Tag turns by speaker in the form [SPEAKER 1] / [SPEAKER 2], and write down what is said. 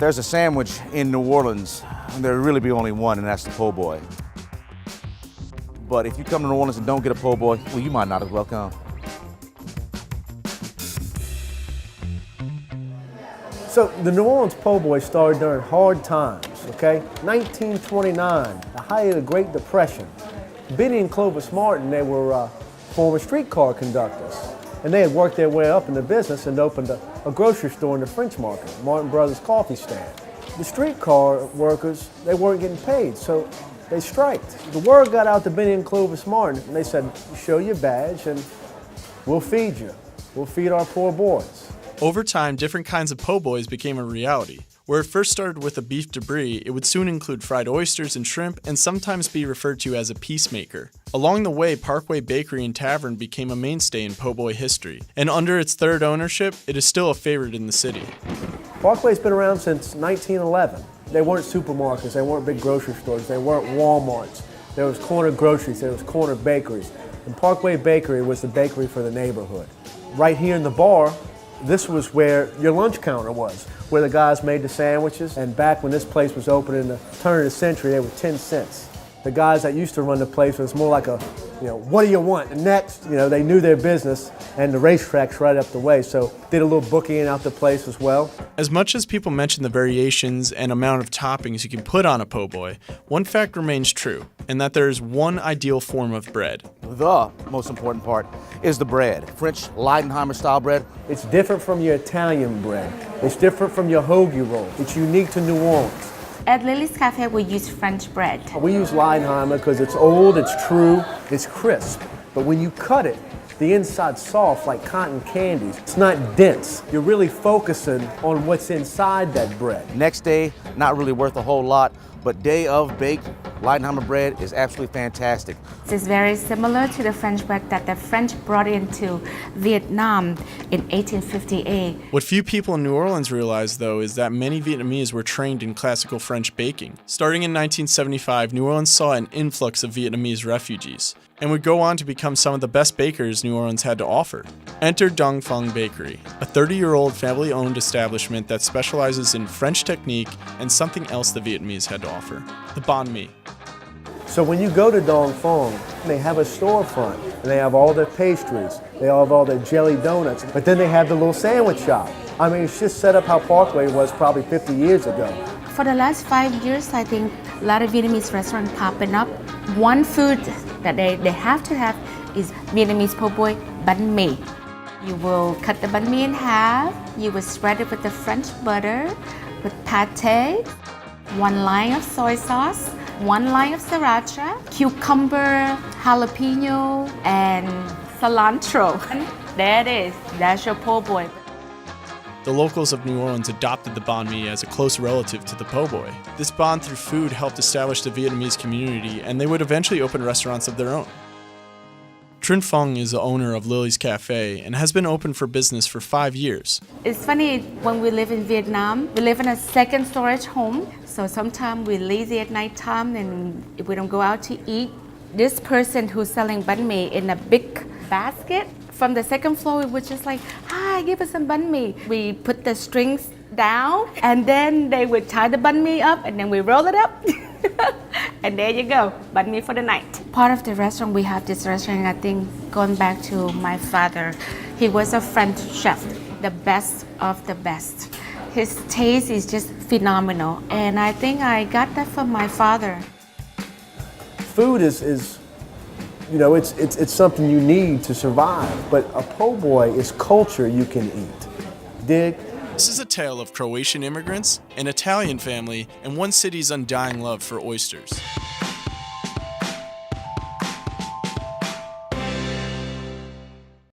[SPEAKER 1] there's a sandwich in New Orleans, there'll really be only one, and that's the po' boy. But if you come to New Orleans and don't get a po' boy, well, you might not as well come.
[SPEAKER 2] So the New Orleans po' boy started during hard times, okay? 1929, the height of the Great Depression. Biddy and Clovis Martin, they were former streetcar conductors. And they had worked their way up in the business and opened a grocery store in the French Market, Martin Brothers Coffee Stand. The streetcar workers, they weren't getting paid, so they striked. The word got out to Biddy and Clovis Martin, and they said, show your badge and we'll feed you. We'll feed our poor boys.
[SPEAKER 3] Over time, different kinds of po' boys became a reality. Where it first started with a beef debris, it would soon include fried oysters and shrimp and sometimes be referred to as a peacemaker. Along the way, Parkway Bakery and Tavern became a mainstay in po' boy history, and under its third ownership, it is still a favorite in the city.
[SPEAKER 2] Parkway's been around since 1911. They weren't supermarkets, they weren't big grocery stores, they weren't Walmarts. There was corner groceries, there was corner bakeries. And Parkway Bakery was the bakery for the neighborhood. Right here in the bar, this was where your lunch counter was, where the guys made the sandwiches. And back when this place was open in the turn of the century, they were 10 cents. The guys that used to run the place was more like a, what do you want? And next, they knew their business, and the racetrack's right up the way, so did a little booking out the place as well.
[SPEAKER 3] As much as people mention the variations and amount of toppings you can put on a po' boy, one fact remains true, and that there is one ideal form of bread.
[SPEAKER 1] The most important part is the bread. French Leidenheimer style bread.
[SPEAKER 2] It's different from your Italian bread. It's different from your hoagie roll. It's unique to New Orleans.
[SPEAKER 4] At Lily's Cafe, we use French bread.
[SPEAKER 2] We use Leidenheimer because it's old, it's true, it's crisp. But when you cut it, the inside's soft like cotton candies. It's not dense. You're really focusing on what's inside that bread.
[SPEAKER 1] Next day, not really worth a whole lot, but day of baked Leidenheimer bread is absolutely fantastic.
[SPEAKER 4] This is very similar to the French bread that the French brought into Vietnam in 1858.
[SPEAKER 3] What few people in New Orleans realize, though, is that many Vietnamese were trained in classical French baking. Starting in 1975, New Orleans saw an influx of Vietnamese refugees, and would go on to become some of the best bakers New Orleans had to offer. Enter Dong Phuong Bakery, a 30-year-old family-owned establishment that specializes in French technique and something else the Vietnamese had to offer, the banh mi.
[SPEAKER 2] So when you go to Dong Phuong, they have a storefront, and they have all their pastries, they have all their jelly donuts, but then they have the little sandwich shop. I mean, it's just set up how Parkway was probably 50 years ago.
[SPEAKER 4] For the last 5 years, I think a lot of Vietnamese restaurants popping up. One food that they have to have is Vietnamese po' boy banh mi. You will cut the banh mi in half, you will spread it with the French butter, with pate, one line of soy sauce, one line of sriracha, cucumber, jalapeno, and cilantro. There it is, that's your po' boy.
[SPEAKER 3] The locals of New Orleans adopted the banh mi as a close relative to the po' boy. This bond through food helped establish the Vietnamese community, and they would eventually open restaurants of their own. Trinh Phung is the owner of Lily's Cafe and has been open for business for 5 years.
[SPEAKER 4] It's funny, when we live in Vietnam, we live in a second storage home. So sometimes we're lazy at night time and if we don't go out to eat. This person who's selling banh mi in a big basket from the second floor, we were just like, hi, give us some banh mi. We put the strings down and then they would tie the banh mi up and then we roll it up. And there you go, banh mi for the night. Part of the restaurant, we have this restaurant, I think, going back to my father. He was a French chef, the best of the best. His taste is just phenomenal, and I think I got that from my father.
[SPEAKER 2] Food is it's something you need to survive, but a po' boy is culture you can eat. Dig?
[SPEAKER 3] This is a tale of Croatian immigrants, an Italian family, and one city's undying love for oysters.